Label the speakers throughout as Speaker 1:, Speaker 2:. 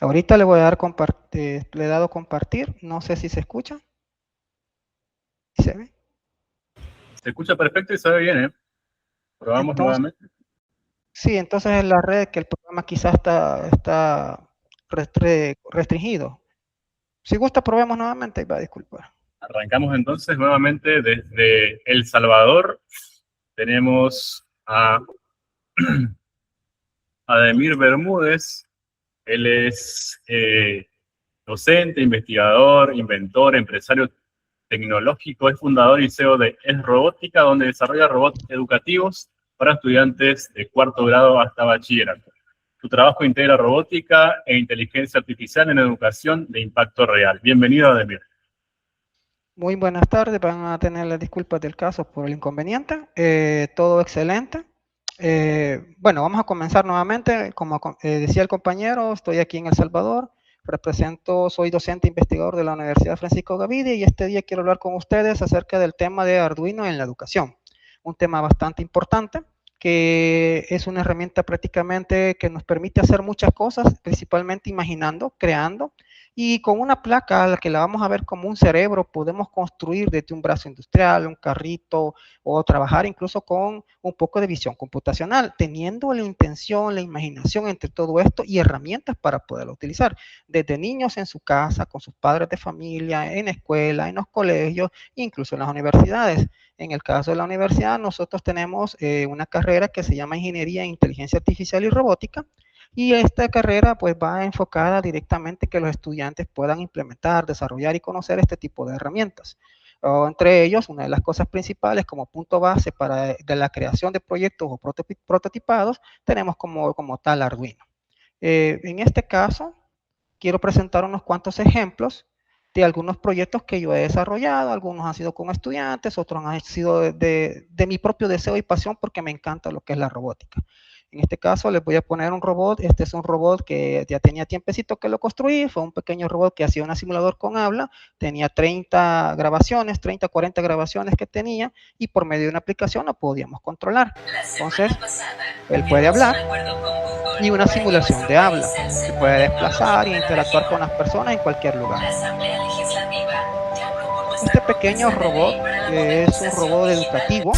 Speaker 1: Ahorita le voy a dar compartir, le he dado compartir, no sé si se escucha. ¿Se ve?
Speaker 2: Se escucha perfecto y se ve bien, ¿eh? Probamos
Speaker 1: Entonces,
Speaker 2: nuevamente.
Speaker 1: sí, entonces en la red que el programa quizás está restringido. Si gusta, probemos nuevamente y va a disculpar.
Speaker 2: Arrancamos entonces nuevamente desde El Salvador. Tenemos a Ademir Bermúdez. Él es docente, investigador, inventor, empresario tecnológico, es fundador y CEO de Es Robótica, donde desarrolla robots educativos para estudiantes de cuarto grado hasta bachillerato. Su trabajo integra robótica e inteligencia artificial en educación de impacto real. Bienvenido, Ademir.
Speaker 1: Muy buenas tardes, van a tener las disculpas del caso por el inconveniente. Todo excelente. Bueno, vamos a comenzar nuevamente. Como decía el compañero, estoy aquí en El Salvador. Soy docente investigador de la Universidad Francisco Gavidia y este día quiero hablar con ustedes acerca del tema de Arduino en la educación. Un tema bastante importante que es una herramienta prácticamente que nos permite hacer muchas cosas, principalmente imaginando, creando, y con una placa a la que la vamos a ver como un cerebro, podemos construir desde un brazo industrial, un carrito, o trabajar incluso con un poco de visión computacional, teniendo la intención, la imaginación entre todo esto y herramientas para poderlo utilizar. Desde niños en su casa, con sus padres de familia, en escuela, en los colegios, incluso en las universidades. En el caso de la universidad, nosotros tenemos una carrera que se llama Ingeniería en Inteligencia Artificial y Robótica, y esta carrera pues va enfocada directamente que los estudiantes puedan implementar, desarrollar y conocer este tipo de herramientas. O entre ellos, una de las cosas principales como punto base de la creación de proyectos o prototipados, tenemos como tal Arduino. En este caso, quiero presentar unos cuantos ejemplos de algunos proyectos que yo he desarrollado. Algunos han sido con estudiantes, otros han sido de mi propio deseo y pasión porque me encanta lo que es la robótica. En este caso les voy a poner un robot. Este es un robot que ya tenía tiempecito que lo construí. Fue un pequeño robot que hacía un simulador con habla. Tenía 30 grabaciones, 30, 40 grabaciones que tenía, y por medio de una aplicación lo podíamos controlar. Entonces, él puede hablar y una simulación de habla. Se puede desplazar e interactuar con las personas en cualquier lugar. Este pequeño robot es un robot educativo.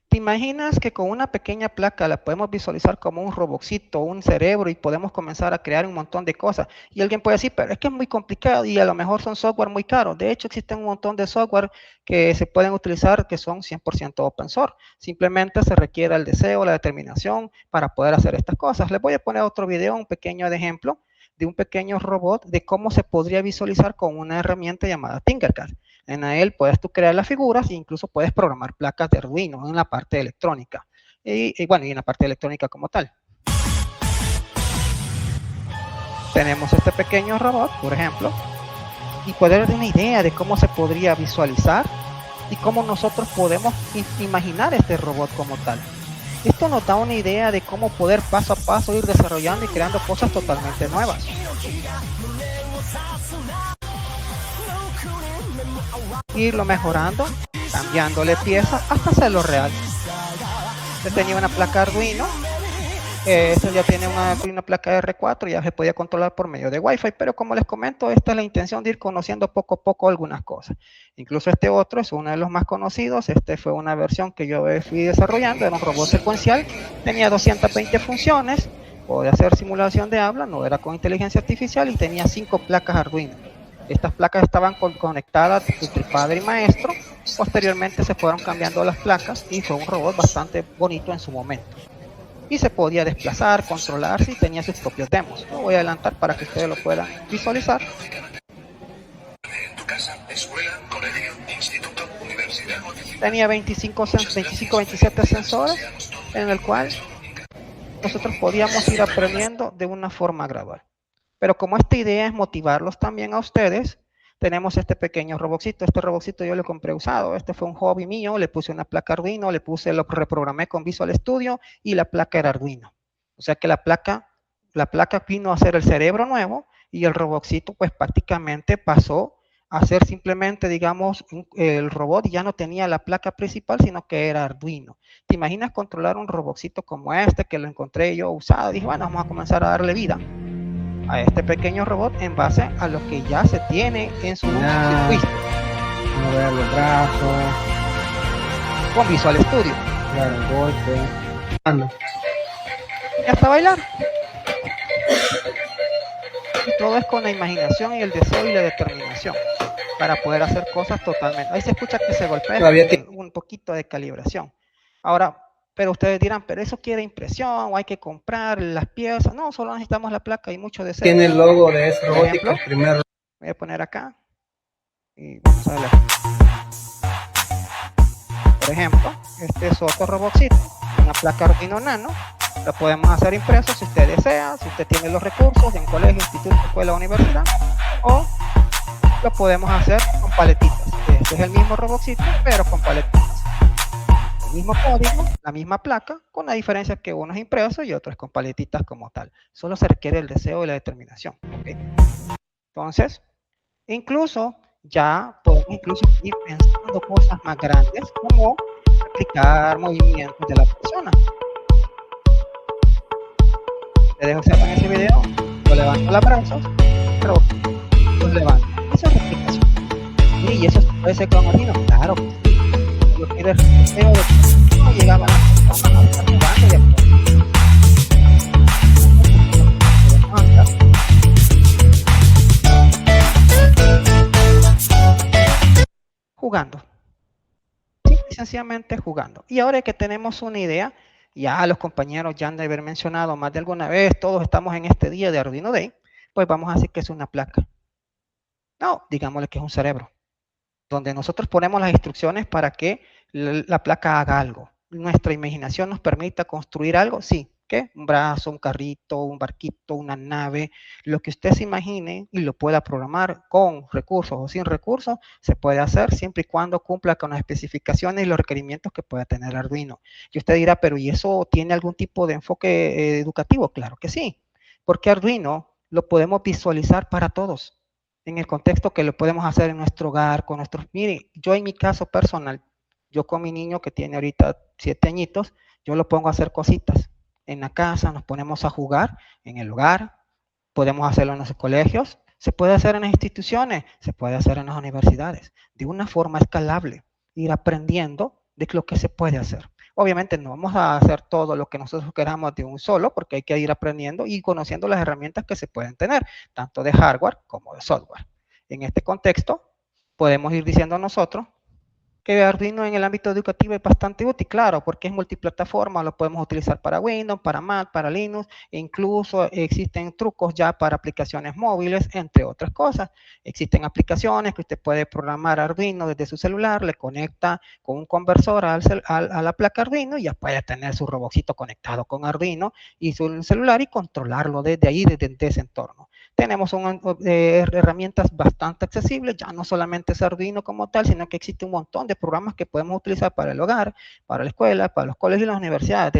Speaker 1: ¿Te imaginas que con una pequeña placa la podemos visualizar como un robotcito, un cerebro, y podemos comenzar a crear un montón de cosas? Y alguien puede decir, pero es que es muy complicado y a lo mejor son software muy caros. De hecho, existen un montón de software que se pueden utilizar que son 100% open source. Simplemente se requiere el deseo, la determinación para poder hacer estas cosas. Les voy a poner otro video, un pequeño ejemplo de un pequeño robot de cómo se podría visualizar con una herramienta llamada Tinkercad. En él puedes tú crear las figuras e incluso puedes programar placas de Arduino en la parte electrónica. Bueno, y en la parte electrónica como tal. Tenemos este pequeño robot, por ejemplo, y poder dar una idea de cómo se podría visualizar y cómo nosotros podemos imaginar este robot como tal. Esto nos da una idea de cómo poder paso a paso ir desarrollando y creando cosas totalmente nuevas. Irlo mejorando, cambiándole piezas hasta hacerlo real. Yo tenía una placa Arduino, esta ya tiene una placa R4, ya se podía controlar por medio de Wi-Fi, pero como les comento, esta es la intención de ir conociendo poco a poco algunas cosas. Incluso este otro es uno de los más conocidos. Este fue una versión que yo fui desarrollando, era un robot secuencial, tenía 220 funciones, podía hacer simulación de habla, no era con inteligencia artificial, y tenía 5 placas Arduino. Estas placas estaban conectadas entre padre y maestro. Posteriormente se fueron cambiando las placas y fue un robot bastante bonito en su momento. Y se podía desplazar, controlarse y tenía sus propios demos. Lo voy a adelantar para que ustedes lo puedan visualizar. Tenía 27 sensores en el cual nosotros podíamos ir aprendiendo de una forma gradual. Pero como esta idea es motivarlos también a ustedes, tenemos este pequeño robotcito. Este robotcito yo lo compré usado. Este fue un hobby mío. Le puse una placa Arduino, lo reprogramé con Visual Studio y la placa era Arduino. O sea que la placa vino a ser el cerebro nuevo y el robotcito pues prácticamente pasó a ser simplemente, digamos, el robot ya no tenía la placa principal, sino que era Arduino. ¿Te imaginas controlar un robotcito como este, que lo encontré yo usado? Dije, bueno, vamos a comenzar a darle vida a este pequeño robot en base a lo que ya se tiene en su circuito.
Speaker 3: Mover los brazos.
Speaker 1: Con Visual Studio.
Speaker 3: Claro, el golpe.
Speaker 1: Y hasta bailar. Y todo es con la imaginación y el deseo y la determinación para poder hacer cosas totalmente. Ahí se escucha que se golpea un poquito de calibración. Ahora, pero ustedes dirán, pero eso quiere impresión, o hay que comprar las piezas. No, solo necesitamos la placa y mucho deseo.
Speaker 3: Tiene el logo de S Robótica.
Speaker 1: Voy a poner acá. Y vamos a ver. Por ejemplo, este es otro robotcito, una placa Arduino Nano. Lo podemos hacer impreso si usted desea, si usted tiene los recursos en colegio, instituto, escuela, universidad, o lo podemos hacer con paletitas. Este es el mismo robotcito, pero con paletitas. El mismo código, la misma placa, con la diferencia que uno es impreso y otro es con paletitas como tal. Solo se requiere el deseo y la determinación. ¿Okay? Entonces, incluso ya podemos ir pensando cosas más grandes, como replicar movimientos de la persona. Te dejo observar en ese video, yo levanto los brazos, pero los levanto. Eso es replicación. Sí, y eso puede ser con Arduino, claro que sí. Yo quiero el deseo de que no llegaba a la persona a estar jugando y jugando. Simple y sencillamente jugando. Y ahora que tenemos una idea, ya los compañeros ya han de haber mencionado más de alguna vez, todos estamos en este día de Arduino Day, pues vamos a decir que es una placa. No, digámosle que es un cerebro, donde nosotros ponemos las instrucciones para que la placa haga algo. Nuestra imaginación nos permita construir algo, sí. ¿Qué? Un brazo, un carrito, un barquito, una nave, lo que usted se imagine y lo pueda programar con recursos o sin recursos, se puede hacer siempre y cuando cumpla con las especificaciones y los requerimientos que pueda tener Arduino. Y usted dirá, pero ¿y eso tiene algún tipo de enfoque educativo? Claro que sí, porque Arduino lo podemos visualizar para todos, en el contexto que lo podemos hacer en nuestro hogar, con nuestros... Mire, yo en mi caso personal, yo con mi niño que tiene ahorita 7 añitos, yo lo pongo a hacer cositas. En la casa nos ponemos a jugar, en el hogar, podemos hacerlo en los colegios, se puede hacer en las instituciones, se puede hacer en las universidades, de una forma escalable, ir aprendiendo de lo que se puede hacer. Obviamente no vamos a hacer todo lo que nosotros queramos de un solo, porque hay que ir aprendiendo y conociendo las herramientas que se pueden tener, tanto de hardware como de software. En este contexto, podemos ir diciendo nosotros que Arduino en el ámbito educativo es bastante útil, claro, porque es multiplataforma, lo podemos utilizar para Windows, para Mac, para Linux, e incluso existen trucos ya para aplicaciones móviles, entre otras cosas. Existen aplicaciones que usted puede programar Arduino desde su celular, le conecta con un conversor a la placa Arduino y ya puede tener su robotcito conectado con Arduino y su celular y controlarlo desde ahí, desde ese entorno. Tenemos herramientas bastante accesibles, ya no solamente es Arduino como tal, sino que existe un montón de programas que podemos utilizar para el hogar, para la escuela, para los colegios y las universidades,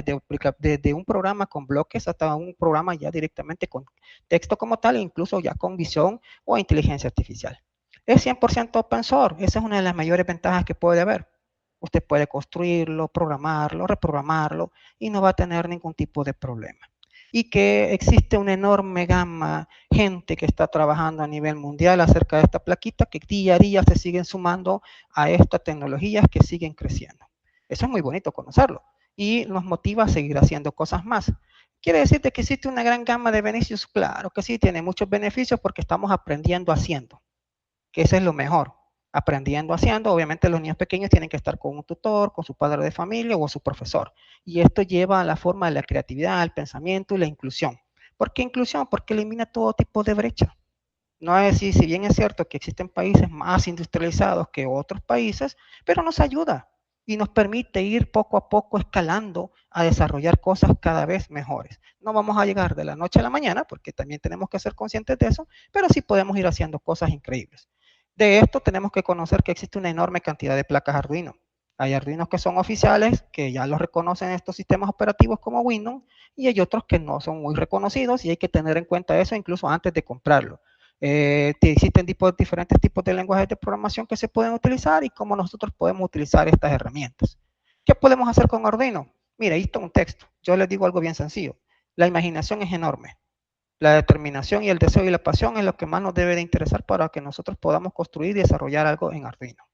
Speaker 1: desde un programa con bloques hasta un programa ya directamente con texto como tal, incluso ya con visión o inteligencia artificial. Es 100% open source, esa es una de las mayores ventajas que puede haber. Usted puede construirlo, programarlo, reprogramarlo y no va a tener ningún tipo de problema. Y que existe una enorme gama de gente que está trabajando a nivel mundial acerca de esta plaquita, que día a día se siguen sumando a estas tecnologías que siguen creciendo. Eso es muy bonito conocerlo y nos motiva a seguir haciendo cosas más. ¿Quiere decirte que existe una gran gama de beneficios? Claro que sí, tiene muchos beneficios porque estamos aprendiendo haciendo, que eso es lo mejor. Aprendiendo haciendo, obviamente los niños pequeños tienen que estar con un tutor, con su padre de familia o su profesor. Y esto lleva a la forma de la creatividad, el pensamiento y la inclusión. ¿Por qué inclusión? Porque elimina todo tipo de brecha. No es decir, si bien es cierto que existen países más industrializados que otros países, pero nos ayuda y nos permite ir poco a poco escalando a desarrollar cosas cada vez mejores. No vamos a llegar de la noche a la mañana, porque también tenemos que ser conscientes de eso, pero sí podemos ir haciendo cosas increíbles. De esto tenemos que conocer que existe una enorme cantidad de placas Arduino. Hay Arduinos que son oficiales, que ya los reconocen estos sistemas operativos como Windows, y hay otros que no son muy reconocidos y hay que tener en cuenta eso incluso antes de comprarlo. Existen diferentes tipos de lenguajes de programación que se pueden utilizar y cómo nosotros podemos utilizar estas herramientas. ¿Qué podemos hacer con Arduino? Mira, ahí está un texto. Yo les digo algo bien sencillo. La imaginación es enorme. La determinación y el deseo y la pasión es lo que más nos debe de interesar para que nosotros podamos construir y desarrollar algo en Arduino.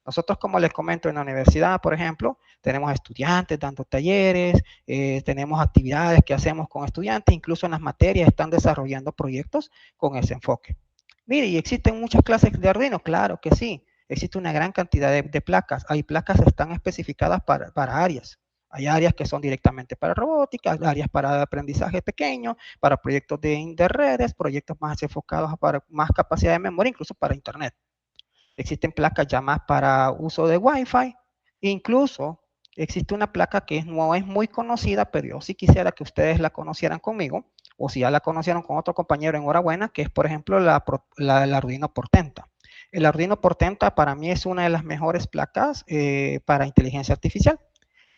Speaker 1: Nosotros, como les comento, en la universidad, por ejemplo, tenemos estudiantes dando talleres, tenemos actividades que hacemos con estudiantes, incluso en las materias están desarrollando proyectos con ese enfoque. Mire, ¿y existen muchas clases de Arduino? Claro que sí, existe una gran cantidad de placas. Hay placas que están especificadas para áreas. Hay áreas que son directamente para robótica, áreas para aprendizaje pequeño, para proyectos de redes, proyectos más enfocados para más capacidad de memoria, incluso para Internet. Existen placas ya más para uso de Wi-Fi. Incluso existe una placa que no es muy conocida, pero yo sí quisiera que ustedes la conocieran conmigo, o si ya la conocieron con otro compañero, enhorabuena, que es, por ejemplo, el Arduino Portenta. El Arduino Portenta para mí es una de las mejores placas para inteligencia artificial.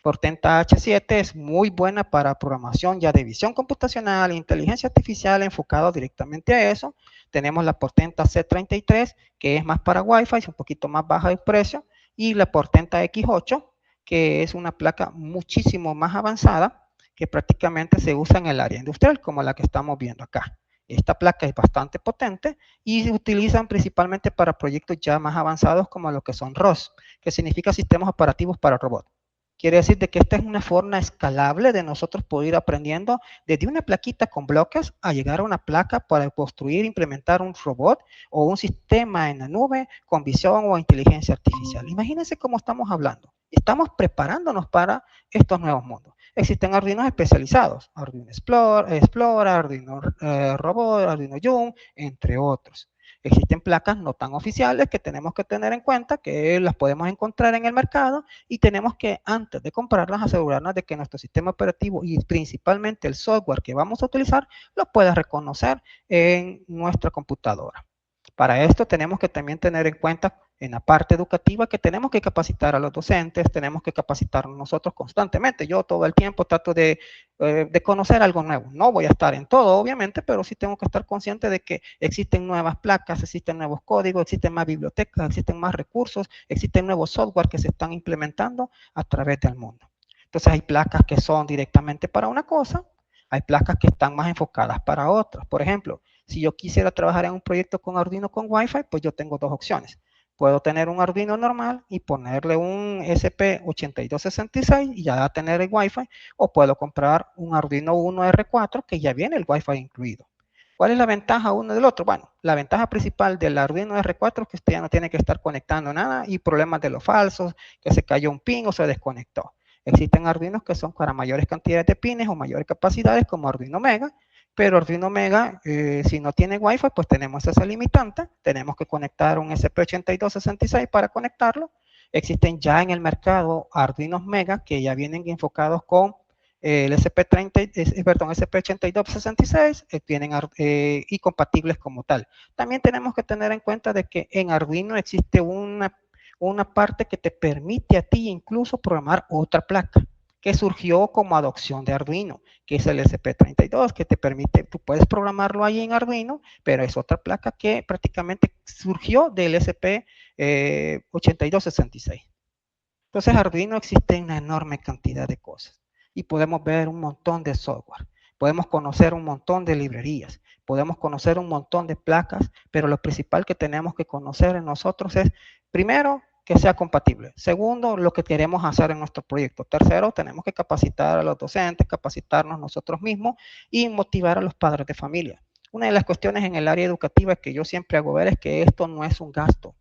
Speaker 1: Portenta H7 es muy buena para programación ya de visión computacional e inteligencia artificial enfocado directamente a eso. Tenemos la Portenta C33, que es más para Wi-Fi, es un poquito más baja de precio, y la Portenta X8, que es una placa muchísimo más avanzada, que prácticamente se usa en el área industrial, como la que estamos viendo acá. Esta placa es bastante potente y se utilizan principalmente para proyectos ya más avanzados como lo que son ROS, que significa Sistemas Operativos para Robots. Quiere decir de que esta es una forma escalable de nosotros poder ir aprendiendo desde una plaquita con bloques a llegar a una placa para construir e implementar un robot o un sistema en la nube con visión o inteligencia artificial. Imagínense cómo estamos hablando. Estamos preparándonos para estos nuevos mundos. Existen Arduinos especializados, Arduino Explorer, Arduino Robot, Arduino Young, entre otros. Existen placas no tan oficiales que tenemos que tener en cuenta, que las podemos encontrar en el mercado y tenemos que, antes de comprarlas, asegurarnos de que nuestro sistema operativo y principalmente el software que vamos a utilizar lo pueda reconocer en nuestra computadora. Para esto tenemos que también tener en cuenta en la parte educativa que tenemos que capacitar a los docentes, tenemos que capacitarnos nosotros constantemente. Yo todo el tiempo trato de conocer algo nuevo. No voy a estar en todo, obviamente, pero sí tengo que estar consciente de que existen nuevas placas, existen nuevos códigos, existen más bibliotecas, existen más recursos, existen nuevos software que se están implementando a través del mundo. Entonces hay placas que son directamente para una cosa, hay placas que están más enfocadas para otras. Por ejemplo, si yo quisiera trabajar en un proyecto con Arduino con Wi-Fi, pues yo tengo dos opciones. Puedo tener un Arduino normal y ponerle un SP8266 y ya tener el Wi-Fi, o puedo comprar un Arduino Uno R4 que ya viene el Wi-Fi incluido. ¿Cuál es la ventaja uno del otro? Bueno, la ventaja principal del Arduino R4 es que usted ya no tiene que estar conectando nada y problemas de los falsos, que se cayó un pin o se desconectó. Existen Arduinos que son para mayores cantidades de pines o mayores capacidades como Arduino Mega, pero Arduino Mega, si no tiene Wi-Fi, pues tenemos esa limitante, tenemos que conectar un SP8266 para conectarlo. Existen ya en el mercado Arduinos Mega que ya vienen enfocados con el SP8266, vienen y compatibles como tal. También tenemos que tener en cuenta de que en Arduino existe una parte que te permite a ti incluso programar otra placa que surgió como adopción de Arduino, que es el SP32, que te permite, tú puedes programarlo ahí en Arduino, pero es otra placa que prácticamente surgió del SP8266. Entonces, Arduino existe una enorme cantidad de cosas y podemos ver un montón de software, podemos conocer un montón de librerías, podemos conocer un montón de placas, pero lo principal que tenemos que conocer en nosotros es, primero, que sea compatible. Segundo, lo que queremos hacer en nuestro proyecto. Tercero, tenemos que capacitar a los docentes, capacitarnos nosotros mismos y motivar a los padres de familia. Una de las cuestiones en el área educativa que yo siempre hago ver es que esto no es un gasto,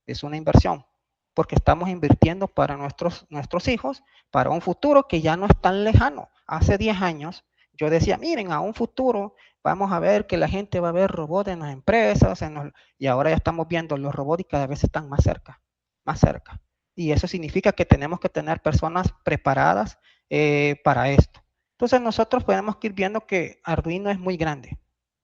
Speaker 1: es una inversión, porque estamos invirtiendo para nuestros hijos, para un futuro que ya no es tan lejano. Hace 10 años yo decía, miren, a un futuro vamos a ver que la gente va a ver robots en las empresas, y ahora ya estamos viendo los robots y cada vez están más cerca. Y eso significa que tenemos que tener personas preparadas para esto. Entonces nosotros tenemos que ir viendo que Arduino es muy grande.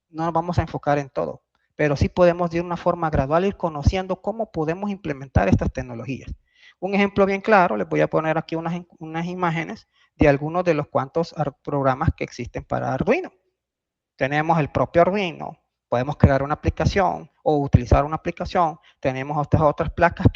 Speaker 1: No nos vamos a enfocar en todo, pero sí podemos de una forma gradual ir conociendo cómo podemos implementar estas tecnologías. Un ejemplo bien claro, les voy a poner aquí unas imágenes de algunos de los cuantos programas que existen para Arduino. Tenemos el propio Arduino, podemos crear una aplicación o utilizar una aplicación. Tenemos estas otras placas,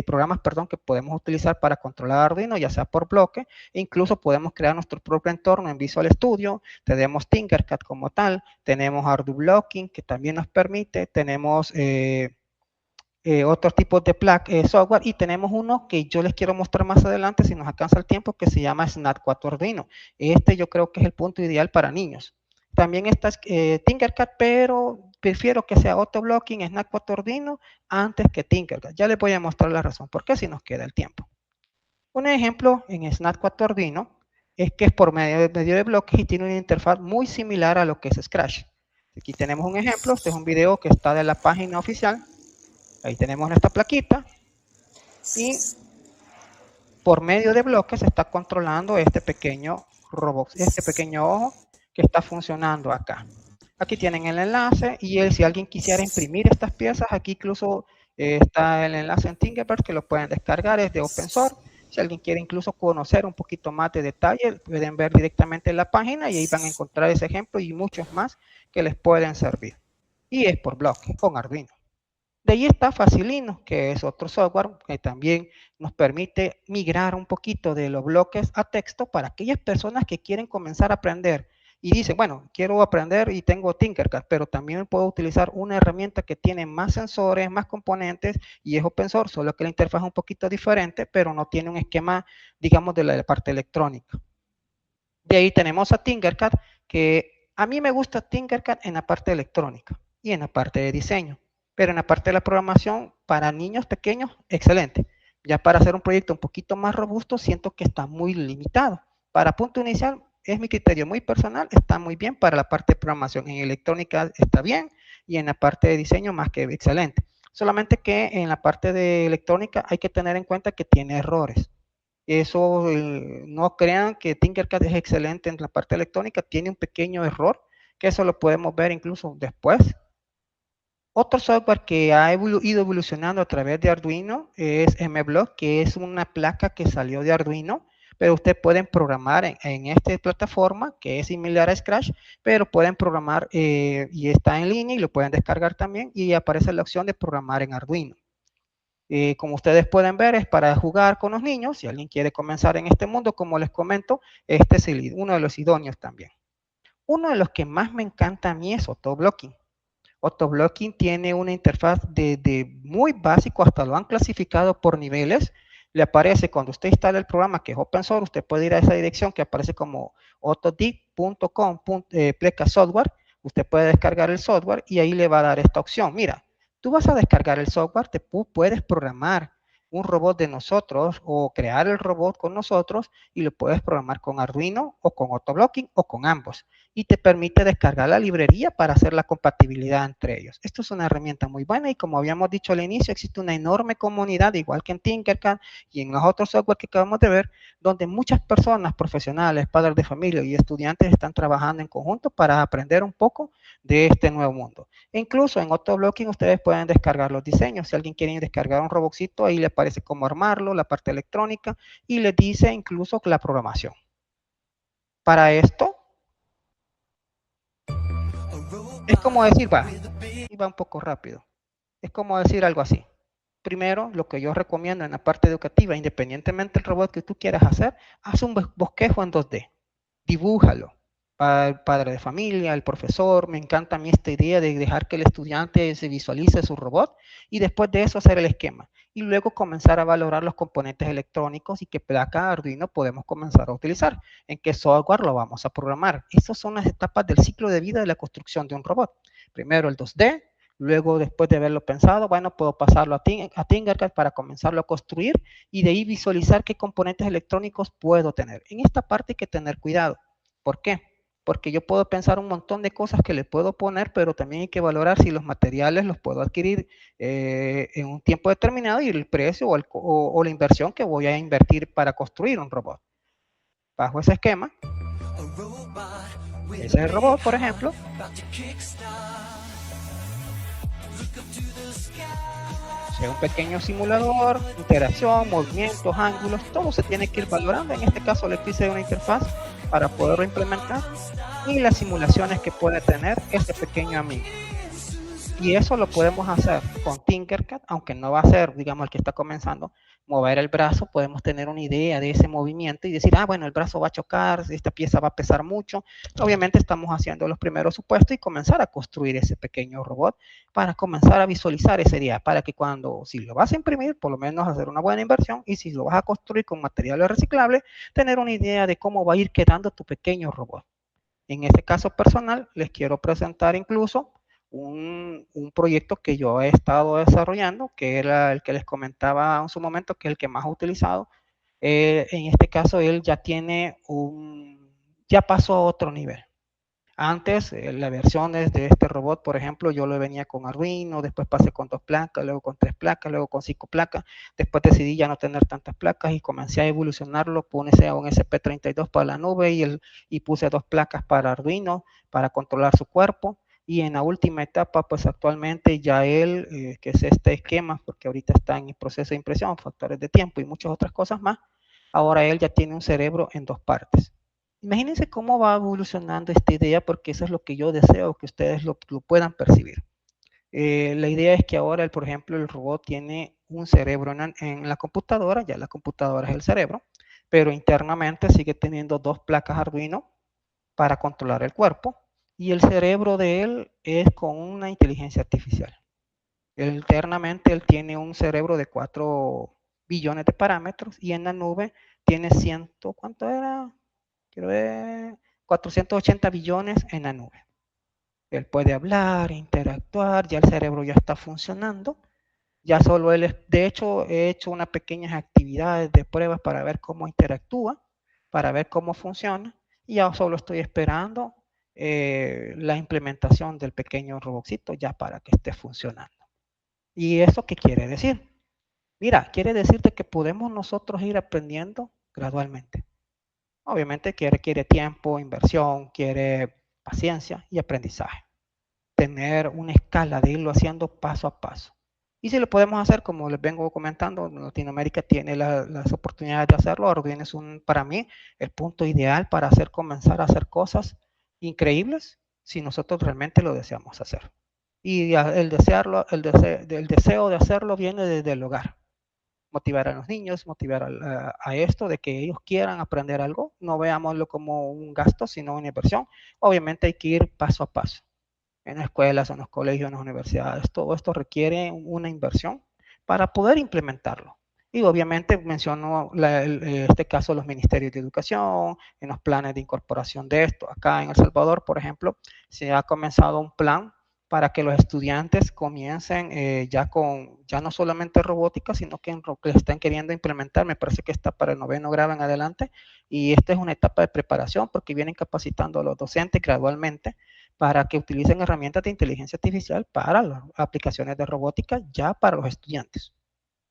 Speaker 1: programas, perdón, que podemos utilizar para controlar Arduino, ya sea por bloque. E incluso podemos crear nuestro propio entorno en Visual Studio. Tenemos Tinkercad como tal. Tenemos ArduBlocking, que también nos permite. Tenemos otros tipos de software, y tenemos uno que yo les quiero mostrar más adelante si nos alcanza el tiempo, que se llama Snap 4 Arduino. Yo creo que es el punto ideal para niños. También está Tinkercad, pero prefiero que sea AutoBlocking, Snap 4 Arduino, antes que Tinkercad. Ya les voy a mostrar la razón, por qué, si nos queda el tiempo. Un ejemplo en Snap 4 Arduino es que es por medio de bloques y tiene una interfaz muy similar a lo que es Scratch. Aquí tenemos un ejemplo, este es un video que está de la página oficial. Ahí tenemos nuestra plaquita y por medio de bloques se está controlando este pequeño robot, este pequeño ojo que está funcionando acá. Aquí tienen el enlace, y si alguien quisiera imprimir estas piezas, aquí incluso está el enlace en Thingiverse que lo pueden descargar, es de open source. Si alguien quiere incluso conocer un poquito más de detalle, pueden ver directamente en la página y ahí van a encontrar ese ejemplo y muchos más que les pueden servir. Y es por bloque, con Arduino. De ahí está Facilino, que es otro software que también nos permite migrar un poquito de los bloques a texto para aquellas personas que quieren comenzar a aprender y dicen, bueno, quiero aprender y tengo Tinkercad, pero también puedo utilizar una herramienta que tiene más sensores, más componentes y es open source, solo que la interfaz es un poquito diferente, pero no tiene un esquema, digamos, de la parte electrónica. De ahí tenemos a Tinkercad, que a mí me gusta Tinkercad en la parte electrónica y en la parte de diseño. Pero en la parte de la programación para niños pequeños, excelente. Ya para hacer un proyecto un poquito más robusto, siento que está muy limitado. Para punto inicial, es mi criterio muy personal, está muy bien para la parte de programación. En electrónica está bien y en la parte de diseño más que excelente. Solamente que en la parte de electrónica hay que tener en cuenta que tiene errores. Eso, no crean que Tinkercad es excelente en la parte electrónica, tiene un pequeño error, que eso lo podemos ver incluso después. Otro software que ha ido evolucionando a través de Arduino es MBlock, que es una placa que salió de Arduino, pero ustedes pueden programar en esta plataforma que es similar a Scratch, pero pueden programar y está en línea y lo pueden descargar también y aparece la opción de programar en Arduino. Como ustedes pueden ver, es para jugar con los niños. Si alguien quiere comenzar en este mundo, como les comento, este es uno de los idóneos también. Uno de los que más me encanta a mí es AutoBlocking. AutoBlocking tiene una interfaz de muy básico, hasta lo han clasificado por niveles. Le aparece cuando usted instala el programa, que es open source, usted puede ir a esa dirección que aparece como autodic.com/software. Usted puede descargar el software y ahí le va a dar esta opción. Mira, tú vas a descargar el software, puedes programar un robot de nosotros o crear el robot con nosotros y lo puedes programar con Arduino o con AutoBlocking o con ambos. Y te permite descargar la librería para hacer la compatibilidad entre ellos. Esto es una herramienta muy buena y como habíamos dicho al inicio, existe una enorme comunidad, igual que en Tinkercad y en los otros software que acabamos de ver, donde muchas personas profesionales, padres de familia y estudiantes están trabajando en conjunto para aprender un poco de este nuevo mundo. E incluso en AutoBlocking ustedes pueden descargar los diseños. Si alguien quiere descargar un robotcito, ahí le aparece cómo armarlo, la parte electrónica y le dice incluso la programación. Para esto, es como decir, va un poco rápido. Es como decir algo así. Primero, lo que yo recomiendo en la parte educativa, independientemente del robot que tú quieras hacer, haz un bosquejo en 2D. Dibújalo. Para el padre de familia, el profesor, me encanta a mí esta idea de dejar que el estudiante se visualice su robot y después de eso hacer el esquema. Y luego comenzar a valorar los componentes electrónicos y qué placa Arduino podemos comenzar a utilizar, en qué software lo vamos a programar. Esas son las etapas del ciclo de vida de la construcción de un robot. Primero el 2D, luego después de haberlo pensado, bueno, puedo pasarlo a Tinkercad para comenzarlo a construir y de ahí visualizar qué componentes electrónicos puedo tener. En esta parte hay que tener cuidado. ¿Por qué? Porque yo puedo pensar un montón de cosas que le puedo poner, pero también hay que valorar si los materiales los puedo adquirir en un tiempo determinado y el precio o la inversión que voy a invertir para construir un robot. Bajo ese esquema, ese es el robot, por ejemplo. sea, un pequeño simulador, interacción, movimientos, ángulos, todo se tiene que ir valorando. En este caso le quise una interfaz para poderlo implementar y las simulaciones que puede tener este pequeño amigo. Y eso lo podemos hacer con Tinkercad, aunque no va a ser, digamos, el que está comenzando, mover el brazo, podemos tener una idea de ese movimiento y decir, ah, bueno, el brazo va a chocar, esta pieza va a pesar mucho. Obviamente estamos haciendo los primeros supuestos y comenzar a construir ese pequeño robot para comenzar a visualizar ese día, para que cuando, si lo vas a imprimir, por lo menos hacer una buena inversión y si lo vas a construir con materiales reciclables, tener una idea de cómo va a ir quedando tu pequeño robot. En este caso personal, les quiero presentar incluso un proyecto que yo he estado desarrollando, que era el que les comentaba en su momento, que es el que más he utilizado. En este caso, él ya tiene ya pasó a otro nivel. Antes, las versiones de este robot, por ejemplo, yo lo venía con Arduino, después pasé con 2 placas, luego con 3 placas, luego con 5 placas, después decidí ya no tener tantas placas y comencé a evolucionarlo, puse un SP32 para la nube y puse 2 placas para Arduino, para controlar su cuerpo, y en la última etapa, pues actualmente ya él, que es este esquema, porque ahorita está en el proceso de impresión, factores de tiempo y muchas otras cosas más, ahora él ya tiene un cerebro en 2 partes. Imagínense cómo va evolucionando esta idea, porque eso es lo que yo deseo que ustedes lo puedan percibir. La idea es que ahora, por ejemplo, el robot tiene un cerebro en la computadora, ya la computadora es el cerebro, pero internamente sigue teniendo 2 placas Arduino para controlar el cuerpo, y el cerebro de él es con una inteligencia artificial. Internamente él tiene un cerebro de 4 billones de parámetros, y en la nube tiene ¿cuánto era? Quiero ver, 480 billones en la nube. Él puede hablar, interactuar, ya el cerebro ya está funcionando. Ya solo de hecho, he hecho unas pequeñas actividades de pruebas para ver cómo interactúa, para ver cómo funciona, y ya solo estoy esperando la implementación del pequeño robotcito ya para que esté funcionando. ¿Y eso qué quiere decir? Mira, quiere decirte que podemos nosotros ir aprendiendo gradualmente. Obviamente quiere tiempo, inversión, quiere paciencia y aprendizaje. Tener una escala de irlo haciendo paso a paso. Y si lo podemos hacer, como les vengo comentando, Latinoamérica tiene las oportunidades de hacerlo. Arduino es para mí el punto ideal para comenzar a hacer cosas increíbles si nosotros realmente lo deseamos hacer. Y el deseo de hacerlo viene desde el hogar. Motivar a los niños, motivar a esto de que ellos quieran aprender algo, no veámoslo como un gasto, sino una inversión. Obviamente hay que ir paso a paso. En las escuelas, en los colegios, en las universidades, todo esto requiere una inversión para poder implementarlo. Y obviamente menciono este caso los ministerios de educación, en los planes de incorporación de esto. Acá en El Salvador, por ejemplo, se ha comenzado un plan para que los estudiantes comiencen ya no solamente robótica, sino que en lo que están queriendo implementar, me parece que está para el 9º grado en adelante, y esta es una etapa de preparación porque vienen capacitando a los docentes gradualmente para que utilicen herramientas de inteligencia artificial para las aplicaciones de robótica ya para los estudiantes.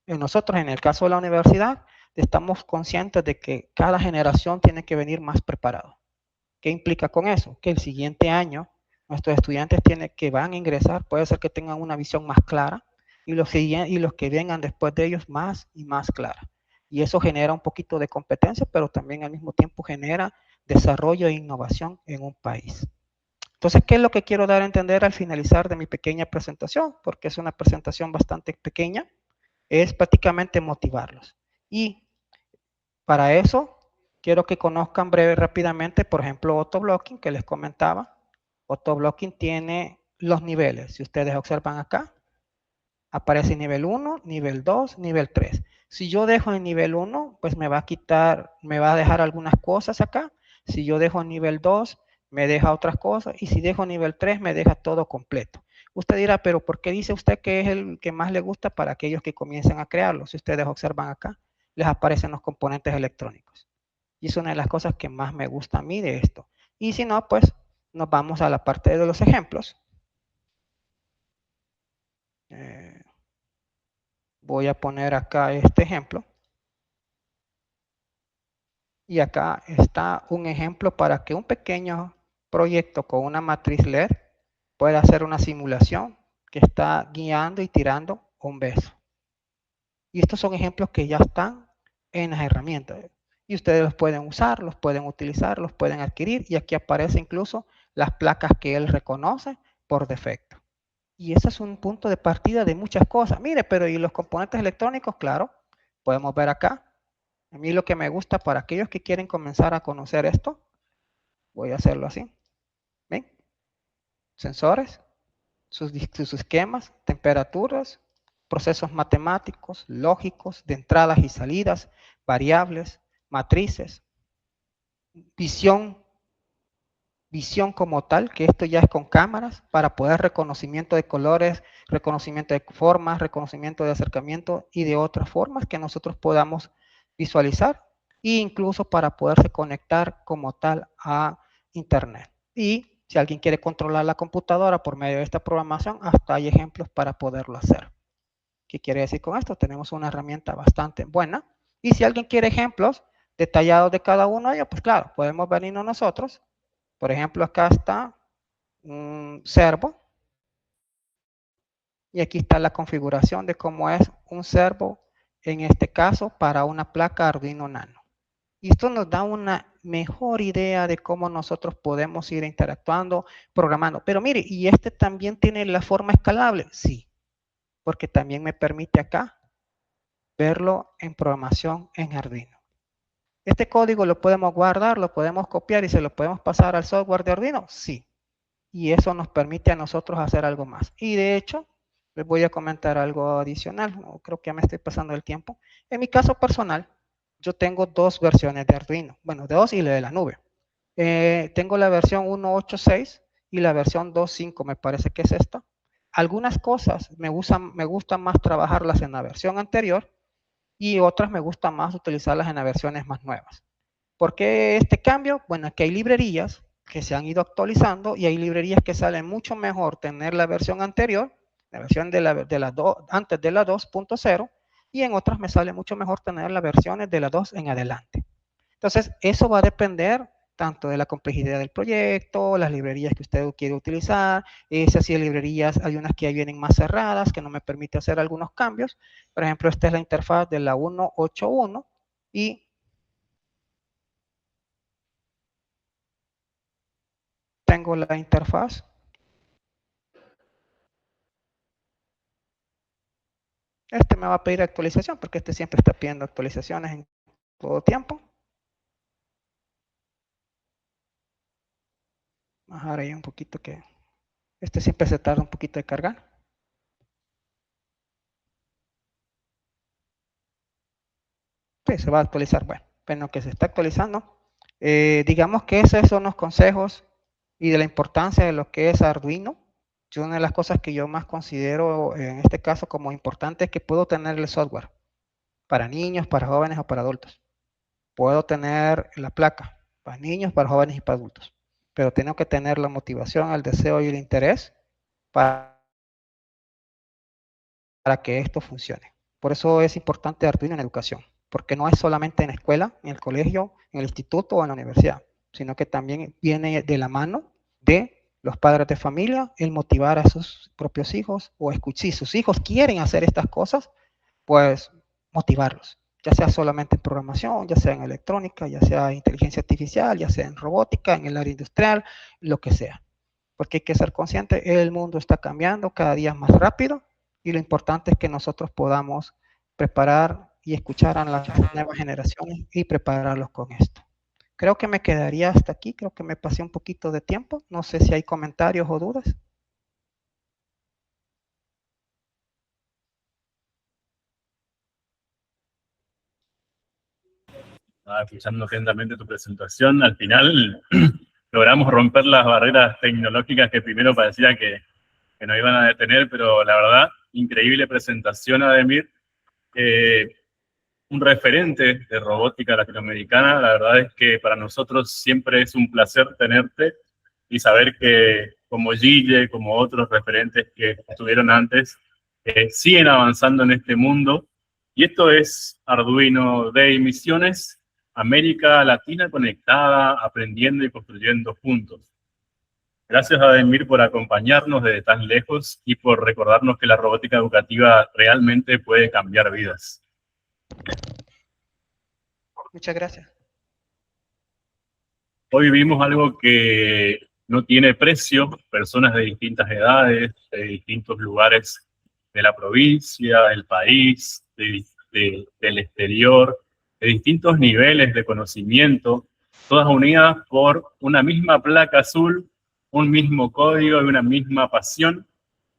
Speaker 1: Nosotros, en el caso de la universidad, estamos conscientes de que cada generación tiene que venir más preparado. ¿Qué implica con eso? Que el siguiente año nuestros estudiantes que van a ingresar, puede ser que tengan una visión más clara y los que vengan después de ellos más y más clara. Y eso genera un poquito de competencia, pero también al mismo tiempo genera desarrollo e innovación en un país. Entonces, ¿qué es lo que quiero dar a entender al finalizar de mi pequeña presentación? Porque es una presentación bastante pequeña. Es prácticamente motivarlos. Y para eso, quiero que conozcan rápidamente, por ejemplo, Autoblocking, que les comentaba. Autoblocking tiene los niveles. Si ustedes observan acá, aparece nivel 1, nivel 2, nivel 3. Si yo dejo en nivel 1, pues me va a dejar algunas cosas acá. Si yo dejo en nivel 2, me deja otras cosas. Y si dejo nivel 3, me deja todo completo. Usted dirá, pero ¿por qué dice usted que es el que más le gusta para aquellos que comiencen a crearlo? Si ustedes observan acá, les aparecen los componentes electrónicos. Y es una de las cosas que más me gusta a mí de esto. Y si no, pues nos vamos a la parte de los ejemplos. Voy a poner acá este ejemplo. Y acá está un ejemplo para que un pequeño proyecto con una matriz LED pueda hacer una simulación que está guiando y tirando un beso. Y estos son ejemplos que ya están en las herramientas. Y ustedes los pueden usar, los pueden utilizar, los pueden adquirir. Y aquí aparece incluso las placas que él reconoce por defecto. Y ese es un punto de partida de muchas cosas. Mire, pero ¿y los componentes electrónicos? Claro, podemos ver acá. A mí lo que me gusta para aquellos que quieren comenzar a conocer esto, voy a hacerlo así. ¿Ven? Sensores, sus esquemas, temperaturas, procesos matemáticos, lógicos, de entradas y salidas, variables, matrices, visión como tal, que esto ya es con cámaras para poder reconocimiento de colores, reconocimiento de formas, reconocimiento de acercamiento y de otras formas que nosotros podamos visualizar e incluso para poderse conectar como tal a internet. Y si alguien quiere controlar la computadora por medio de esta programación, hasta hay ejemplos para poderlo hacer. ¿Qué quiere decir con esto? Tenemos una herramienta bastante buena. Y si alguien quiere ejemplos detallados de cada uno de ellos, pues claro, podemos venirnos nosotros. Por ejemplo, acá está un servo. Y aquí está la configuración de cómo es un servo, en este caso, para una placa Arduino Nano. Y esto nos da una mejor idea de cómo nosotros podemos ir interactuando, programando. Pero mire, ¿y este también tiene la forma escalable? Sí, porque también me permite acá verlo en programación en Arduino. ¿Este código lo podemos guardar, lo podemos copiar y se lo podemos pasar al software de Arduino? Sí. Y eso nos permite a nosotros hacer algo más. Y de hecho, les voy a comentar algo adicional. Creo que ya me estoy pasando el tiempo. En mi caso personal, yo tengo dos versiones de Arduino. Bueno, dos y la de la nube. Tengo la versión 1.8.6 y la versión 2.5, me parece que es esta. Algunas cosas me gustan más trabajarlas en la versión anterior y otras me gusta más utilizarlas en las versiones más nuevas. ¿Por qué este cambio? Bueno, aquí hay librerías que se han ido actualizando y hay librerías que salen mucho mejor tener la versión anterior, la versión antes de la 2.0, y en otras me sale mucho mejor tener las versiones de la 2 en adelante. Entonces, eso va a depender tanto de la complejidad del proyecto, las librerías que usted quiere utilizar, esas sí librerías, hay unas que vienen más cerradas, que no me permite hacer algunos cambios. Por ejemplo, esta es la interfaz de la 1.8.1 y tengo la interfaz. Este me va a pedir actualización porque este siempre está pidiendo actualizaciones en todo tiempo. Bajar ahí un poquito que este siempre se tarda un poquito de cargar. Sí, se va a actualizar. Bueno, pero que se está actualizando. Digamos que esos son los consejos y de la importancia de lo que es Arduino. Una de las cosas que yo más considero en este caso como importante es que puedo tener el software para niños, para jóvenes o para adultos. Puedo tener la placa para niños, para jóvenes y para adultos. Pero tengo que tener la motivación, el deseo y el interés para que esto funcione. Por eso es importante Arduino en educación, porque no es solamente en la escuela, en el colegio, en el instituto o en la universidad, sino que también viene de la mano de los padres de familia el motivar a sus propios hijos o si sus hijos quieren hacer estas cosas, pues motivarlos, ya sea solamente en programación, ya sea en electrónica, ya sea en inteligencia artificial, ya sea en robótica, en el área industrial, lo que sea. Porque hay que ser consciente, el mundo está cambiando cada día más rápido y lo importante es que nosotros podamos preparar y escuchar a las nuevas generaciones y prepararlos con esto. Creo que me quedaría hasta aquí, creo que me pasé un poquito de tiempo, no sé si hay comentarios o dudas.
Speaker 2: Escuchando atentamente tu presentación, al final logramos romper las barreras tecnológicas que primero parecía que nos iban a detener, pero la verdad, increíble presentación, Ademir. Un referente de robótica latinoamericana, la verdad es que para nosotros siempre es un placer tenerte y saber que como Gille, como otros referentes que estuvieron antes, siguen avanzando en este mundo. Y esto es Arduino Day Misiones, América Latina conectada, aprendiendo y construyendo juntos. Gracias, Ademir, por acompañarnos desde tan lejos y por recordarnos que la robótica educativa realmente puede cambiar vidas.
Speaker 1: Muchas gracias.
Speaker 2: Hoy vimos algo que no tiene precio, personas de distintas edades, de distintos lugares de la provincia, del país, del exterior, de distintos niveles de conocimiento, todas unidas por una misma placa azul, un mismo código y una misma pasión.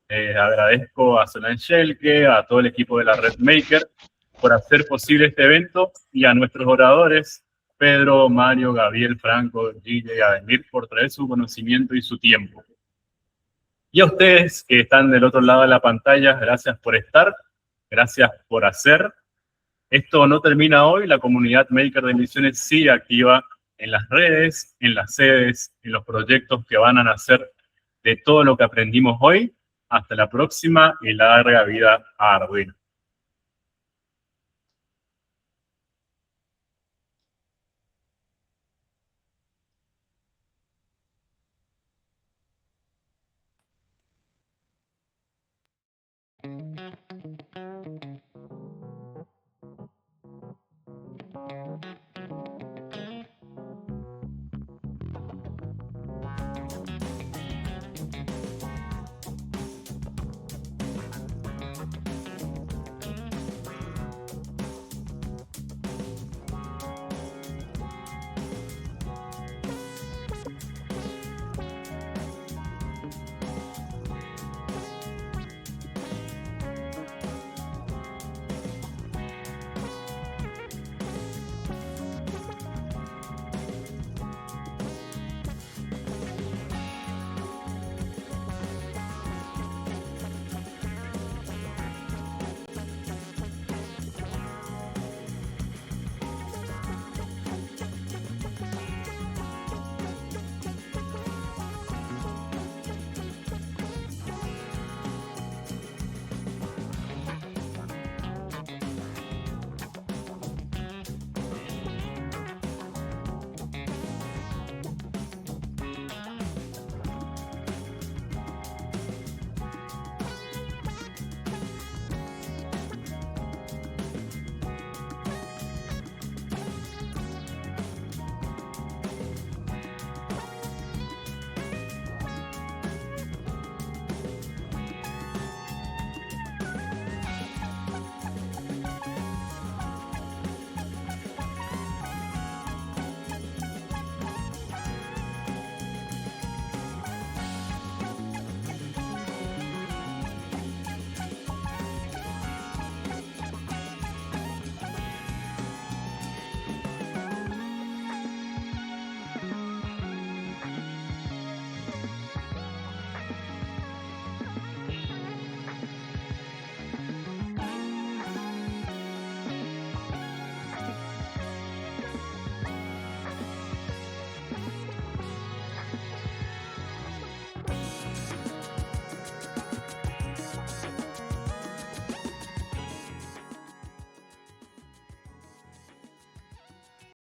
Speaker 2: Agradezco a Solange Schelke, a todo el equipo de la Red Maker por hacer posible este evento y a nuestros oradores, Pedro, Mario, Gabriel, Franco, Gille y Ademir, por traer su conocimiento y su tiempo. Y a ustedes que están del otro lado de la pantalla, gracias por estar, gracias por hacer. Esto no termina hoy, la comunidad Maker de Misiones sigue activa en las redes, en las sedes, en los proyectos que van a nacer de todo lo que aprendimos hoy. Hasta la próxima y larga vida a Arduino.